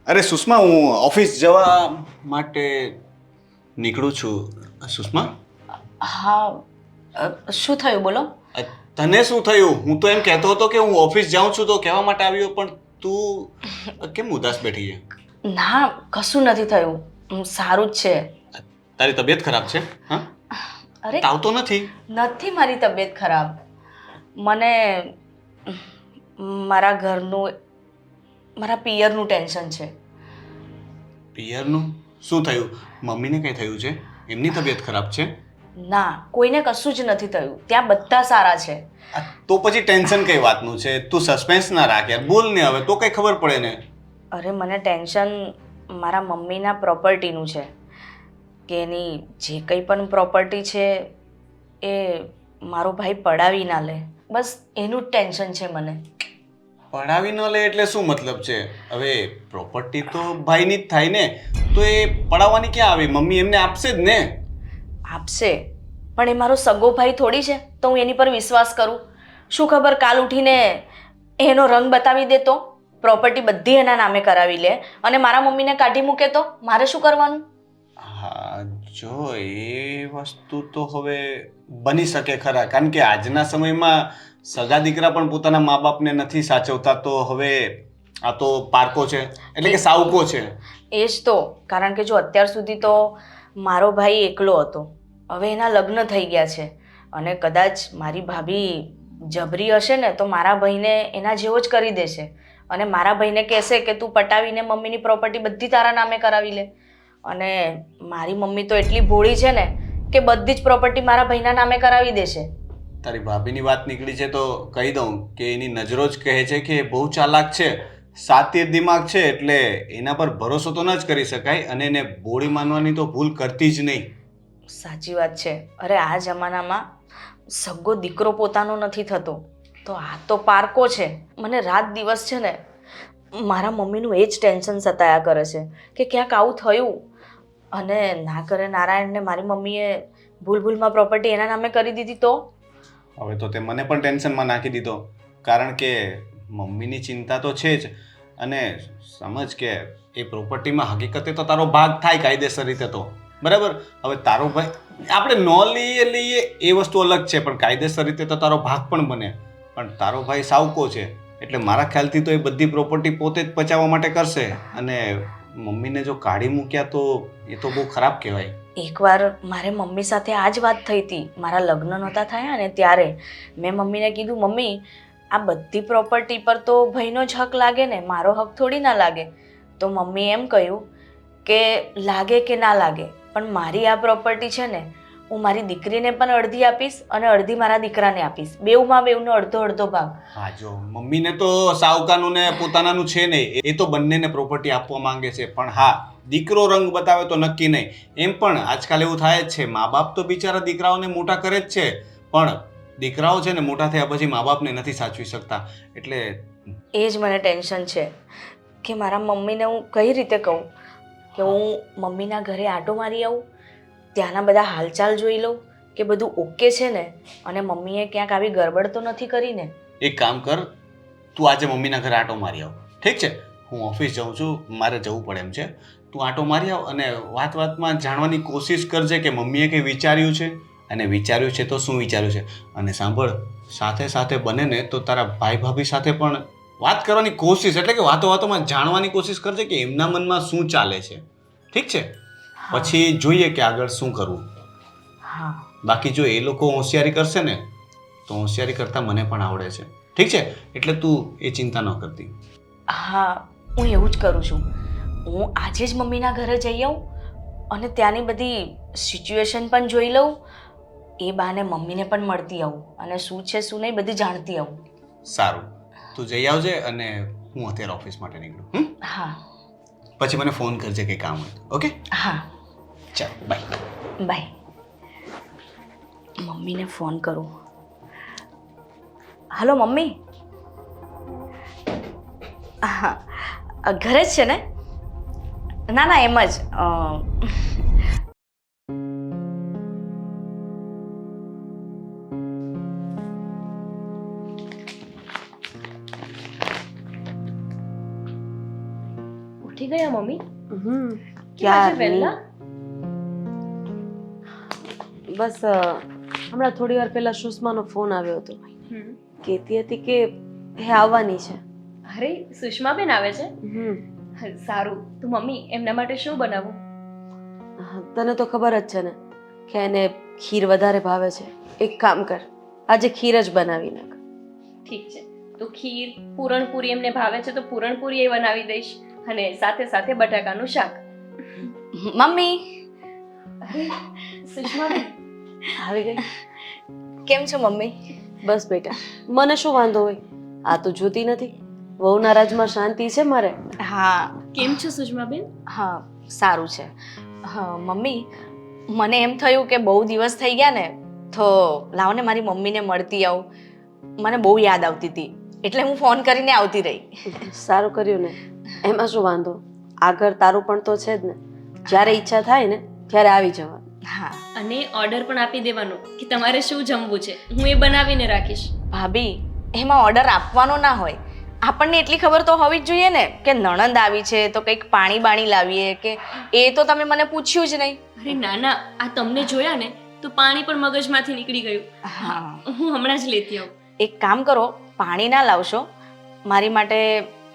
અરે સુષ્મા, હું ઓફિસ જવા માટે નીકળું છું. સુષ્મા, હા. શું થયું બોલો? તને શું થયું? હું તો એમ કહેતો હતો કે હું ઓફિસ જાઉં છું તો કહેવા માટે આવ્યો, પણ તું કેમ ઉદાસ બેઠી છે? ના, કશું નથી થયું. સારું જ છે. તારી તબિયત ખરાબ છે? હા, અરે તાવ તો નથી? નથી, મારી તબિયત ખરાબ. મને મારા ઘરનું, મારા પિયરનું ટેન્શન છે. પિયરનું? શું થયું? મમ્મીને કંઈ થયું છે? એમની તબિયત ખરાબ છે? ના, કોઈને કશું જ નથી થયું. ત્યાં બધા સારા છે. તો પછી ટેન્શન કઈ વાતનું છે? તું સસ્પેન્સ ના રાખ યાર, બોલ ને હવે, તો કઈ ખબર પડે ને. અરે મને ટેન્શન મારા મમ્મીના પ્રોપર્ટીનું છે, કે એની જે કંઈ પણ પ્રોપર્ટી છે એ મારો ભાઈ પડાવી ના લે. બસ એનું જ ટેન્શન છે મને. પડાવી ન લે એટલે શું મતલબ છે? હવે પ્રોપર્ટી તો ભાઈની જ થાય ને, તો એ પડાવવાની ક્યાં આવી? મમ્મી એમને આપશે જ ને. આપશે, પણ એ મારો સગો ભાઈ થોડી છે તો હું એની પર વિશ્વાસ કરું? શું ખબર કાલ ઉઠીને એનો રંગ બતાવી દે તો, પ્રોપર્ટી બધી એના નામે કરાવી લે અને મારા મમ્મીને કાઢી મૂકે તો મારે શું કરવાનું? હા, જો એ વસ્તુ તો હવે બની શકે ખરા, કારણ કે આજના સમયમાં સગા દીકરા પણ પોતાના મા બાપને નથી સાચવતા, તો હવે આ તો પારકો છે, એટલે કે સાવકો છે. એ જ તો, કારણ કે જો અત્યાર સુધી તો મારો ભાઈ એકલો હતો, હવે એના લગ્ન થઈ ગયા છે અને કદાચ મારી ભાભી જબરી હશે ને તો મારા ભાઈને એના જેવો જ કરી દેશે અને મારા ભાઈને કહેશે કે તું પટાવીને મમ્મીની પ્રોપર્ટી બધી તારા નામે કરાવી લે. અને મારી મમ્મી તો એટલી ભોળી છે ને કે બધી જ પ્રોપર્ટી મારા ભાઈના નામે કરાવી દેશે. તારી ભાભીની વાત નીકળી છે તો કહી દઉં કે એની નજરો જ કહે છે કે એ બહુ ચાલાક છે, સાતીર દિમાગ છે, એટલે એના પર ભરોસો તો ન જ કરી શકાય અને એને બોળી માનવાની તો ભૂલ કરતી જ નહીં. સાચી વાત છે. અરે આ જમાનામાં સગો દીકરો પોતાનો નથી થતો, તો આ તો પારકો છે. મને રાત દિવસ છે ને મારા મમ્મીનું એ જ ટેન્શન સતાયા કરે છે કે ક્યાંક આવું થયું અને ના કરે નારાયણને મારી મમ્મીએ ભૂલમાં પ્રોપર્ટી એના નામે કરી દીધી તો? હવે તો તે મને પણ ટેન્શનમાં નાખી દીધો, કારણ કે મમ્મીની ચિંતા તો છે જ, અને સમજ કે એ પ્રોપર્ટીમાં હકીકતે તો તારો ભાગ થાય કાયદેસર રીતે તો બરાબર. હવે તારો ભાઈ, આપણે ન લઈએ એ વસ્તુ અલગ છે, પણ કાયદેસર રીતે તો તારો ભાગ પણ બને. પણ તારો ભાઈ સાવકો છે, એટલે મારા ખ્યાલથી તો એ બધી પ્રોપર્ટી પોતે જ પચાવવા માટે કરશે, અને મમ્મીને જો કાઢી મૂક્યા તો એ તો બહુ ખરાબ કહેવાય. એકવાર મારે મમ્મી સાથે આ જ વાત થઈ હતી. મારા લગ્ન નહોતા થયા ને ત્યારે મેં મમ્મીને કીધું, મમ્મી આ બધી પ્રોપર્ટી પર તો ભાઈનો જ હક લાગે ને, મારો હક થોડી ના લાગે. તો મમ્મી એમ કહ્યું કે લાગે કે ના લાગે, પણ મારી આ પ્રોપર્ટી છે ને હું મારી દીકરીને પણ અડધી આપીશ અને અડધી મારા દીકરાને આપીશ, બેવનો અડધો અડધો ભાગ. હા, જો મમ્મીને તો સાવકાનું ને પોતાનાનું છે નહીં, એ તો બંનેને પ્રોપર્ટી આપવા માંગે છે, પણ હા, દીકરો રંગ બતાવે તો નક્કી નહીં. એમ પણ આજકાલ એવું થાય જ છે, મા બાપ તો બિચારા દીકરાઓને મોટા કરે જ છે, પણ દીકરાઓ છે ને મોટા થયા પછી મા બાપને નથી સાચવી શકતા. એટલે એ જ મને ટેન્શન છે કે મારા મમ્મીને હું કઈ રીતે કહું કે હું મમ્મીના ઘરે આંટો મારી આવું, ત્યાંના બધા હાલચાલ જોઈ લઉં કે બધું ઓકે છે ને, અને મમ્મીએ ક્યાંક આવી ગરબડ તો નથી કરી ને. એક કામ કર, તું આજે મમ્મીના ઘરે આંટો મારી આવ, ઠીક છે? હું ઓફિસ જાઉં છું, મારે જવું પડે એમ છે. તું આંટો મારી આવ અને વાતમાં જાણવાની કોશિશ કરજે કે મમ્મીએ કંઈ વિચાર્યું છે, અને વિચાર્યું છે તો શું વિચાર્યું છે. અને સાંભળ, સાથે સાથે બને ને તો તારા ભાઈ ભાભી સાથે પણ વાત કરવાની કોશિશ, એટલે કે વાતોમાં જાણવાની કોશિશ કરજે કે એમના મનમાં શું ચાલે છે, ઠીક છે? પછી જોઈએ કે આગળ શું કરવું. હા. બાકી જો એ લોકો હોશિયારી કરશે ને તો હોશિયારી કરતાં મને પણ આવડે છે, ઠીક છે? એટલે તું એ ચિંતા ન કરતી. હા, હું એવું જ કરું છું. હું આજે જ મમ્મીના ઘરે જઈ આવું અને ત્યાંની બધી સિચ્યુએશન પણ જોઈ લઉં, એ બહાને મમ્મીને પણ મળતી આવું અને શું છે શું નહીં બધી જાણતી આવું. સારું, તું જઈ આવજે અને હું અત્યારે ઓફિસ માટે નીકળું. હા. પછી મને ફોન કરજે કંઈ કામ હોય તો, ઓકે? હા. ચાલ, બાય. બાય. મમ્મીને ફોન કરું. Hello mummy. હા, ઘરે જ છે ને? ના ના, એમ જ. ઉઠી ઉઠી ગયા મમ્મી? ક્યારની. આજે વહેલા? બસ હમણાં થોડી વાર પહેલા સુષ્માનો ફોન આવ્યો હતો. કહેતી હતી કે એ આવવાની છે. અરે સુષ્માબેન આવે છે? સારું. તો મમ્મી એમના માટે શું બનાવું? તને તો ખબર જ છે ને કે એને ખીર વધારે ભાવે છે. એક કામ કર, આજે ખીર જ બનાવી નાખ. ઠીક છે. તો ખીર, પૂરણપૂરી એમને ભાવે છે તો પૂરણપૂરી એ બનાવી દઈશ, અને સાથે સાથે બટાકાનું શાક. મમ્મી અરે સુષ્માબેન આવી ગઈ? કેમ છો મમ્મી? બસ બેટા, મને શું વાંધો હોય? આ તો જોતી નથી, વહુના રાજમાં શાંતિ છે મારે. હા કેમ છો સુષ્માબેન? હા સારું છે. હા મમ્મી, મને એમ થયું કે બહુ દિવસ થઈ ગયા ને, તો લાવો ને મારી મમ્મીને મળતી આવું. મને બહુ યાદ આવતી હતી એટલે હું ફોન કરીને આવતી રહી. સારું કર્યું ને, એમાં શું વાંધો? આગળ તારું પણ તો છે જ ને, જ્યારે ઈચ્છા થાય ને ત્યારે આવી જવા. હા અને ઓર્ડર પણ આપી દેવાનો કે તમારે શું જમવું છે, હું એ બનાવીને રાખીશ. ભાભી, એમાં ઓર્ડર આપવાનો ના હોય. આપણને એટલી ખબર તો હોવી જ જોઈએ ને કે નણંદ આવી છે તો કંઈક પાણી બાણી લાવીએ કે. એ તો તમે મને પૂછ્યું જ નહીં. અરે ના ના, આ તમને જોયા ને તો પાણી પણ મગજમાંથી નીકળી ગયું. હા હું હમણાં જ લેતી આવું. એક કામ કરો, પાણી ના લાવશો, મારી માટે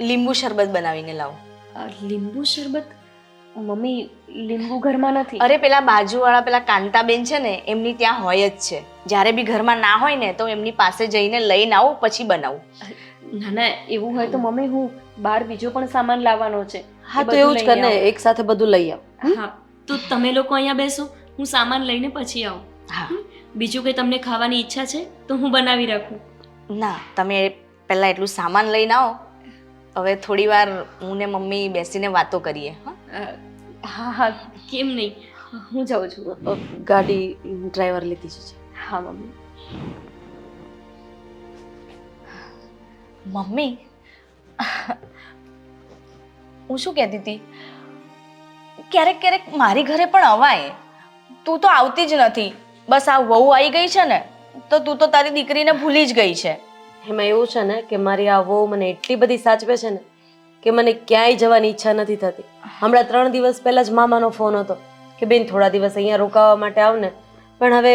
લીંબુ શરબત બનાવીને લાવો. લીંબુ શરબત? મમ્મી લીંબુ ઘરમાં નથી. અરે પેલા બાજુવાળા પેલા કાંતાબેન છે ને, એમની ત્યાં હોય જ છે. જ્યારે બી ઘરમાં ના હોય ને તો એમની પાસે જઈને લઈને આવું પછી બનાવું. ના ના, એવું હોય તો મમ્મી હું બહાર બીજો પણ સામાન લાવવાનો છે. હા તો એવું જ કર ને, એક સાથે બધું લઈ આવ. હા તો તમે લોકો અહીંયા બેસો, હું સામાન લઈને પછી આવું. હા બીજું કંઈ તમને ખાવાની ઈચ્છા છે તો હું બનાવી રાખું. ના, તમે પહેલાં એટલું સામાન લઈને આવો. હવે થોડી વાર હું ને મમ્મી બેસીને વાતો કરીએ. હા હા, કેમ નહીં, હું જાઉં છું. ગાડી ડ્રાઈવર લીધી છે. હા મમ્મી. મમ્મી, હું શું કહેતી હતી, ક્યારેક ક્યારેક મારી ઘરે પણ અવાય. તું તો આવતી જ નથી. બસ આ વહુ આવી ગઈ છે ને તો તું તો તારી દીકરીને ભૂલી જ ગઈ છે. એમાં એવું છે ને કે મારી આ વહુ મને એટલી બધી સાચવે છે ને કે મને ક્યાંય જવાની ઈચ્છા નથી થતી. હમણાં 3 દિવસ પહેલા જ મામાનો ફોન હતો કે બેન થોડા દિવસ અહીંયા રોકાવા માટે આવ ને, પણ હવે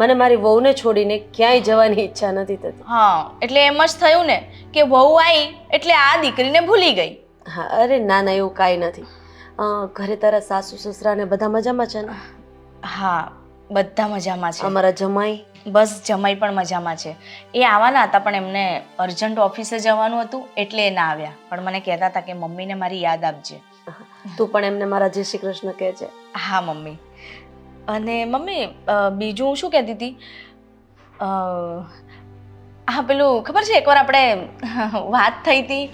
મને મારી વહુને છોડીને ક્યાંય જવાની ઈચ્છા નથી થતી. હા એટલે એમ જ થયું ને કે વહુ આવી એટલે આ દીકરીને ભૂલી ગઈ. હા અરે ના ના, એવું કાંઈ નથી. ઘરે તારા સાસુ સસરા ને બધા મજામાં છે ને? હા બધા મજામાં છે. અમારા જમાઈ? બસ જમાઈ પણ મજામાં છે. એ આવવાના હતા પણ એમને અર્જન્ટ ઓફિસે જવાનું હતું એટલે એ ના આવ્યા. પણ મને કહેતા હતા કે મમ્મીને મારી યાદ આપજે. તું પણ એમને મારા જય શ્રી કૃષ્ણ કહેજે. હા મમ્મી. અને મમ્મી બીજું હું શું કહેતી હતી, હા પેલું ખબર છે એકવાર આપણે વાત થઈ હતી.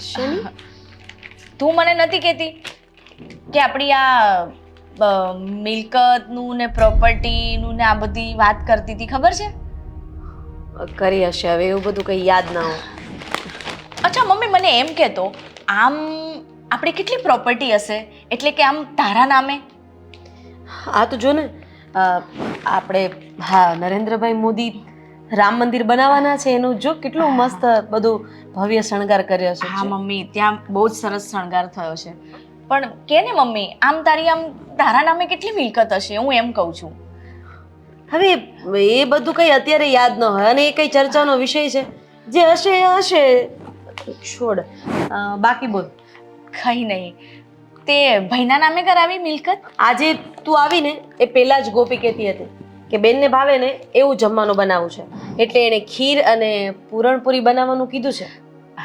શેની? તું મને નથી કહેતી કે આપણી આ મિલકતનું ને પ્રોપર્ટીનું ને આ બધી વાત કરતી હતી, ખબર છે? કરી હશે, હવે એવું બધું કંઈ યાદ ના હોય. અચ્છા મમ્મી, મને એમ કહેતો, આમ આપણી કેટલી પ્રોપર્ટી હશે, એટલે કે આમ તારા નામે? આ તો જો ને, આપણે હા નરેન્દ્રભાઈ મોદી રામ મંદિર બનાવવાના છે, એનું જો કેટલું મસ્ત બધું ભવ્ય શણગાર કર્યો છે. હા મમ્મી, ત્યાં બહુ જ સરસ શણગાર થયો છે. પણ કે ને મમ્મી, આમ તારા નામે કેટલી મિલકત હશે, હું એમ કહું છું. હવે એ બધું કંઈ અત્યારે યાદ ન હોય અને એ કંઈ ચર્ચાનો વિષય છે. જે હશે એ હશે, છોડ. બાકી બોલ. કંઈ નહીં. તે ભાઈના નામે કરાવી મિલકત? આજે તું આવીને એ પહેલા જ ગોપી કહેતી હતી કે બેનને ભાવે ને એવું જમવાનું બનાવવું છે, એટલે એણે ખીર અને પૂરણપૂરી બનાવવાનું કીધું છે.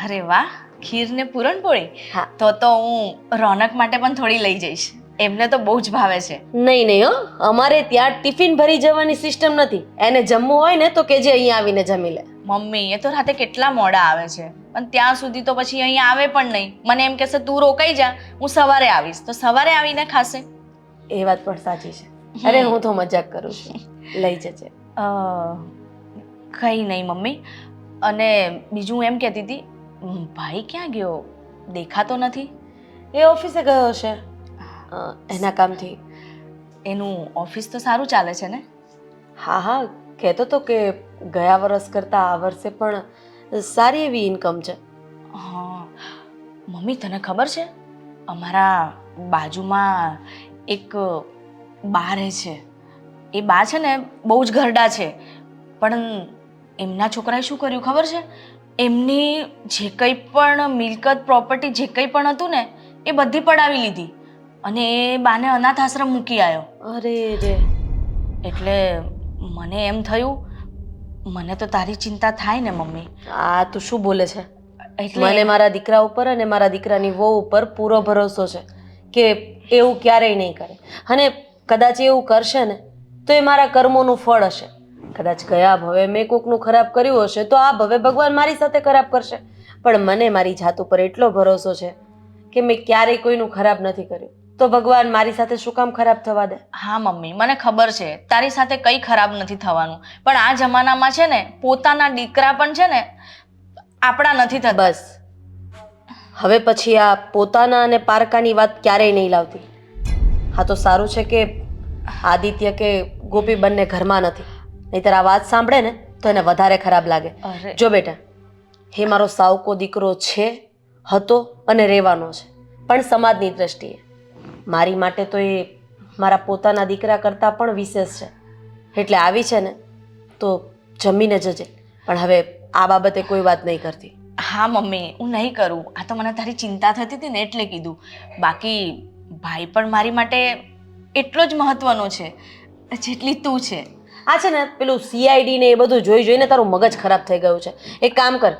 અરે વાહ, ખીર ને પૂરણપોળી. હા. તો હું રોનક માટે પણ થોડી લઈ જઈશ. એમને તો બહુ જ ભાવે છે. નહીં નહીં હો, અમારે ત્યાં ટિફિન ભરી જવાની સિસ્ટમ નથી. એને જમવું હોય ને તો કે જે અહીંયા આવીને જમી લે. મમ્મી, એ તો રાતે કેટલા મોડા આવે છે, પણ ત્યાં સુધી તો પછી અહીંયા આવે પણ નહીં. મને એમ કહેશે તું રોકાઈ જા, હું સવારે આવીશ, તો સવારે આવીને ખાશે. એ વાત પણ સાચી છે. અરે હું તો મજાક કરું છું, લઈ જજે. કંઈ નહીં મમ્મી. અને બીજું એમ કહેતી હતી, ભાઈ ક્યાં ગયો, દેખાતો નથી? એ ઓફિસે ગયો હશે એના કામથી. એનું ઓફિસ તો સારું ચાલે છે ને? હા હા, કહેતો તો કે ગયા વર્ષ કરતાં આ વર્ષે પણ સારી એવી ઇન્કમ છે. હા મમ્મી, તને ખબર છે અમારા બાજુમાં એક બા રહે છે. એ બા છે ને બહુ જ ઘરડા છે, પણ એમના છોકરાએ શું કર્યું ખબર છે? એમની જે કંઈ પણ મિલકત પ્રોપર્ટી જે કંઈ પણ હતું ને એ બધી પડાવી લીધી અને એ બાને અનાથ આશ્રમ મૂકી આવ્યો. અરે રે. એટલે મને એમ થયું, મને તો તારી ચિંતા થાય ને મમ્મી. આ તું શું બોલે છે? એટલે મને મારા દીકરા ઉપર અને મારા દીકરાની વહુ ઉપર પૂરો ભરોસો છે કે એવું ક્યારેય નહીં કરે. અને કદાચ એવું કરશે ને તો એ મારા કર્મોનું ફળ હશે. કદાચ ગયા ભવે મેં કોકનું ખરાબ કર્યું હશે તો આ ભવે ભગવાન મારી સાથે ખરાબ કરશે. પણ મને મારી જાત ઉપર એટલો ભરોસો છે કે મેં ક્યારેય કોઈનું ખરાબ નથી કર્યું, તો ભગવાન મારી સાથે શું કામ ખરાબ થવા દે? હા મમ્મી, મને ખબર છે તારી સાથે કંઈ ખરાબ નથી થવાનું, પણ આ જમાનામાં છે ને પોતાના દીકરા પણ છે ને આપણા નથી થતા. બસ હવે પછી આ પોતાના અને પારકાની વાત ક્યારેય નહીં લાવતી. હા તો સારું છે કે આદિત્ય કે ગોપી બંને ઘરમાં નથી, નહીંતર આ વાત સાંભળે ને તો એને વધારે ખરાબ લાગે. અરે જો બેટા, હે મારો સાવકો દીકરો છે, હતો અને રહેવાનો છે, પણ સમાજની દ્રષ્ટિએ મારી માટે તો એ મારા પોતાના દીકરા કરતાં પણ વિશેષ છે. એટલે આવી છે ને તો જમીને જજે, પણ હવે આ બાબતે કોઈ વાત નહીં કરતી. હા મમ્મી, હું નહીં કરું. આ તો મને તારી ચિંતા થતી હતી ને એટલે કીધું. બાકી ભાઈ પણ મારી માટે એટલો જ મહત્વનો છે જેટલી તું છે. આ છે ને પેલું CID ને એ બધું જોઈ જોઈને તારું મગજ ખરાબ થઈ ગયું છે. એક કામ કર,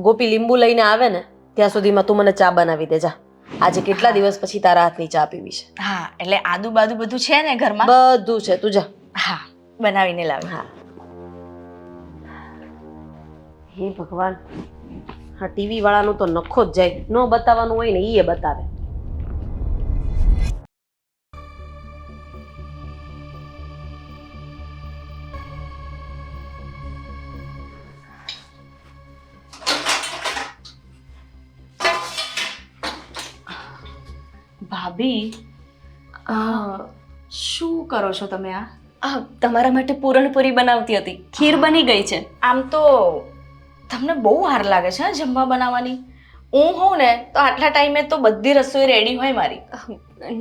ગોપી લીંબુ લઈને આવે ને ત્યાં સુધીમાં તું મને ચા બનાવી દે જા. આજે કેટલા દિવસ પછી તારા હાથની ચા પીવી છે. હા, એટલે આદુ બાદુ બધું છે ને ઘરમાં? બધું છે, તું જા. હા, બનાવીને લાવ. હા. હે ભગવાન, હા ટીવી વાળાનું તો નખો જ જાય, ન બતાવવાનું હોય ને એ બતાવે. ભાભી, શું કરો છો તમે? આ તમારા માટે પૂરણપૂરી બનાવતી હતી, ખીર બની ગઈ છે. આમ તો તમને બહુ વાર લાગે છે જમવા બનાવવાની. હું હોઉં ને તો આટલા ટાઈમે તો બધી રસોઈ રેડી હોય મારી.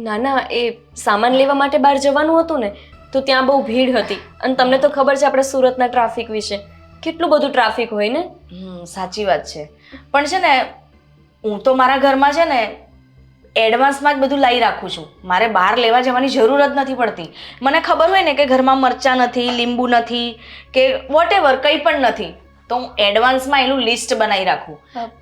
ના ના, એ સામાન લેવા માટે બહાર જવાનું હતું ને તો ત્યાં બહુ ભીડ હતી, અને તમને તો ખબર છે આપણે સુરતના ટ્રાફિક વિશે, કેટલું બધું ટ્રાફિક હોય ને. સાચી વાત છે, પણ છે ને હું તો મારા ઘરમાં છે ને એડવાન્સમાં જ બધું લાવી રાખું છું. મારે બહાર લેવા જવાની જરૂર જ નથી પડતી. મને ખબર હોય ને કે ઘરમાં મરચાં નથી, લીંબુ નથી કે વોટેવર કંઈ પણ નથી, તો હું એડવાન્સમાં એનું લિસ્ટ બનાવી રાખું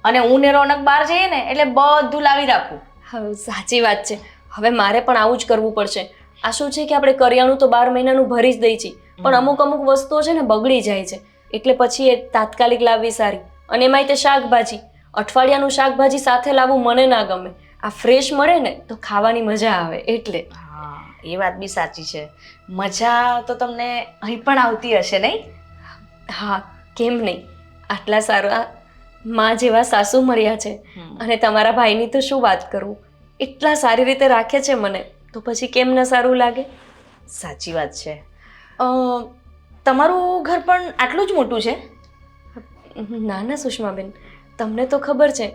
અને હું ને રોનક બહાર જઈએ ને એટલે બધું લાવી રાખું. હા, સાચી વાત છે. હવે મારે પણ આવું જ કરવું પડશે. આ શું છે કે આપણે કરિયાણું તો 12 મહિનાનું ભરી જ દઈએ છીએ, પણ અમુક અમુક વસ્તુઓ છે ને બગડી જાય છે, એટલે પછી એ તાત્કાલિક લાવવી સારી. અને એમાંય તે શાકભાજી, અઠવાડિયાનું શાકભાજી સાથે લાવવું મને ના ગમે. આ ફ્રેશ મળે ને તો ખાવાની મજા આવે એટલે. હા, એ વાત બી સાચી છે. મજા તો તમને અહીં પણ આવતી હશે નહીં? હા, કેમ નહીં. આટલા સારા માં જેવા સાસુ મળ્યા છે, અને તમારા ભાઈની તો શું વાત કરું, એટલા સારી રીતે રાખે છે મને, તો પછી કેમ ન સારું લાગે. સાચી વાત છે. તમારું ઘર પણ આટલું જ મોટું છે? ના ના સુષ્માબેન, તમને તો ખબર છે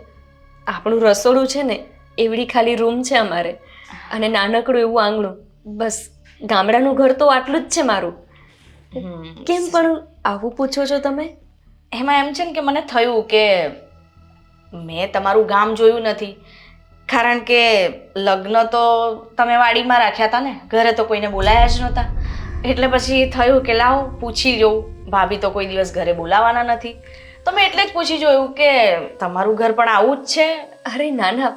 આપણું રસોડું છે ને એવડી ખાલી રૂમ છે અમારે, અને નાનકડું એવું આંગણું. બસ ગામડાનું ઘર તો આટલું જ છે મારું. કેમ પણ આવું પૂછો છો તમે? એમાં એમ છે ને કે મને થયું કે મેં તમારું ગામ જોયું નથી, કારણ કે લગ્ન તો તમે વાડીમાં રાખ્યા હતા ને, ઘરે તો કોઈને બોલાયા જ નહોતા. એટલે પછી થયું કે લાવ પૂછી જોઉં, ભાભી તો કોઈ દિવસ ઘરે બોલાવાના નથી, તો મેં એટલે જ પૂછી જોયું કે તમારું ઘર પણ આવું જ છે. અરે ના ના,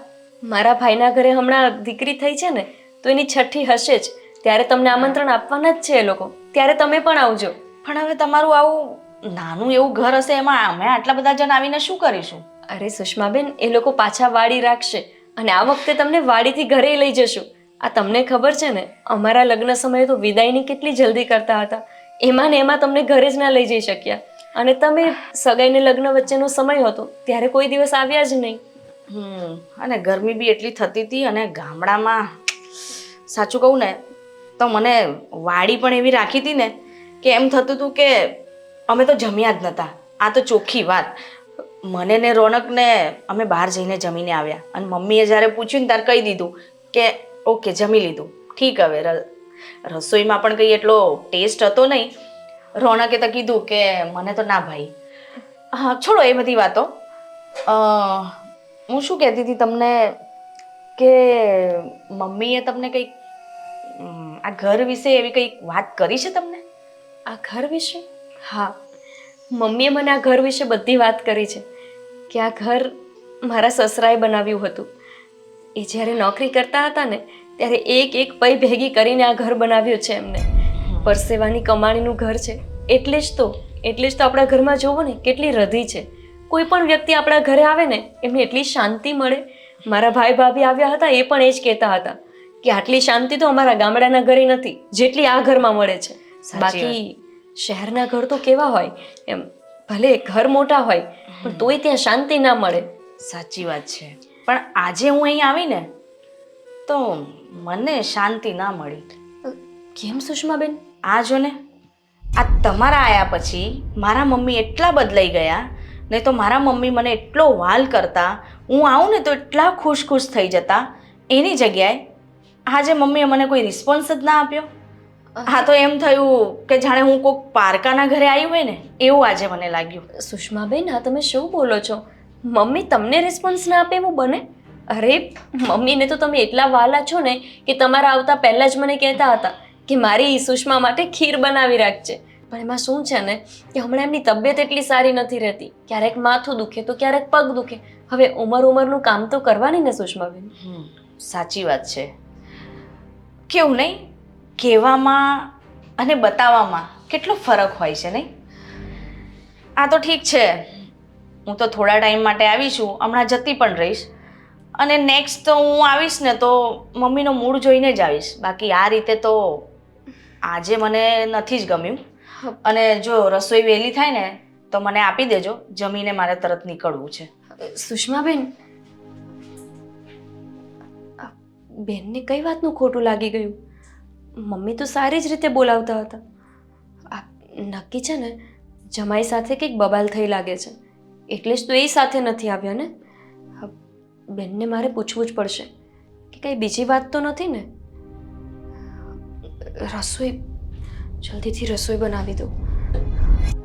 મારા ભાઈના ઘરે હમણાં દીકરી થઈ છે ને તો એની છઠ્ઠી હશે જ, ત્યારે તમને આમંત્રણ આપવાના જ છે એ લોકો, ત્યારે તમે પણ આવજો. પણ હવે તમારું આવું નાનું એવું ઘર હશે, એમાં અમે આટલા બધા જણ આવીને શું કરીશું? અરે સુષ્માબેન, એ લોકો પાછા વાડી રાખશે, અને આ વખતે તમને વાડીથી ઘરે લઈ જશું. આ તમને ખબર છે ને, અમારા લગ્ન સમયે તો વિદાયની કેટલી જલ્દી કરતા હતા, એમાં ને એમાં તમને ઘરે જ ના લઈ જઈ શક્યા, અને તમે સગાઈને લગ્ન વચ્ચેનો સમય હતો ત્યારે કોઈ દિવસ આવ્યા જ નહીં. અને ગરમી બી એટલી થતી હતી, અને ગામડામાં સાચું કહું ને તો મને વાડી પણ એવી રાખી હતી ને કે એમ થતું હતું કે અમે તો જમ્યા જ નહોતા. આ તો ચોખ્ખી વાત. મને ને રોનકને અમે બહાર જઈને જમીને આવ્યા અને મમ્મીએ જ્યારે પૂછ્યું ને ત્યારે કહી દીધું કે ઓકે જમી લીધું. ઠીક હવે રસોઈમાં પણ કંઈ એટલો ટેસ્ટ હતો નહીં. રોનકે તો કીધું કે મને તો ના ભાઈ. હા છોડો એ બધી વાતો. હું શું કહેતી હતી તમને કે મમ્મીએ તમને કંઈક આ ઘર વિશે એવી કંઈક વાત કરી છે તમને? આ ઘર વિશે? હા, મમ્મીએ મને આ ઘર વિશે બધી વાત કરી છે કે આ ઘર મારા સસરાએ બનાવ્યું હતું. એ જ્યારે નોકરી કરતા હતા ને ત્યારે એક એક પૈ ભેગી કરીને આ ઘર બનાવ્યું છે એમને. પરસેવાની કમાણીનું ઘર છે. એટલે જ તો આપણા ઘરમાં જોવો ને કેટલી રધી છે. કોઈ પણ વ્યક્તિ આપણા ઘરે આવે ને એમને એટલી શાંતિ મળે. મારા ભાઈ ભાભી આવ્યા હતા એ પણ એ જ કહેતા હતા કે આટલી શાંતિ તો અમારા ગામડાના ઘરે નથી જેટલી આ ઘરમાં મળે છે. બાકી શહેરના ઘર તો કેવા હોય એમ ભલે ઘર મોટા હોય પણ તોય ત્યાં શાંતિ ના મળે. સાચી વાત છે. પણ આજે હું અહીં આવીને તો મને શાંતિ ના મળી. કેમ સુષ્માબેન? આ જો ને આ તમારા આયા પછી મારા મમ્મી એટલા બદલાઈ ગયા. નહીં તો મારા મમ્મી મને એટલો વાલ કરતા, હું આવું ને તો એટલા ખુશ ખુશ થઈ જતા. એની જગ્યાએ આજે મમ્મીએ મને કોઈ રિસ્પોન્સ જ ના આપ્યો. હા તો એમ થયું કે જાણે હું કોઈક પારકાના ઘરે આવી હોય ને એવું આજે મને લાગ્યું. સુષ્માબેન આ તમે શું બોલો છો? મમ્મી તમને રિસ્પોન્સ ના આપે એવું બને? અરે મમ્મીને તો તમે એટલા વાલા છો ને કે તમારા આવતા પહેલા જ મને કહેતા હતા કે મારી સુષ્મા માટે ખીર બનાવી રાખજે. પણ એમાં શું છે ને કે હમણાં એમની તબિયત એટલી સારી નથી રહેતી. ક્યારેક માથું દુખે તો ક્યારેક પગ દુખે. હવે ઉંમરનું કામ તો કરવાની ને સુષ્માબેન. સાચી વાત છે. કેવું નહીં, કહેવામાં અને બતાવવામાં કેટલો ફરક હોય છે નહીં? આ તો ઠીક છે, હું તો થોડા ટાઈમ માટે આવી છું, હમણાં જતી પણ રહીશ. અને નેક્સ્ટ તો હું આવીશ ને તો મમ્મીનો મૂડ જોઈને જ આવીશ. બાકી આ રીતે તો આજે મને નથી જ ગમ્યું. અને જો રસોઈ વહેલી થાય ને તો મને આપી દેજો, જમીને મારે તરત નીકળવું છે. સુષ્માબેન, બેનને કઈ વાતનું ખોટું લાગી ગયું? મમ્મી તો સારી જ રીતે બોલાવતા હતા. આ નક્કી છે ને જમાઈ સાથે કંઈક બબાલ થઈ લાગે છે એટલે જ તો એ સાથે નથી આવ્યા ને. બેનને મારે પૂછવું જ પડશે કે કંઈ બીજી વાત તો નથી ને. રસોઈ જલ્દીથી રસોઈ બનાવી દો.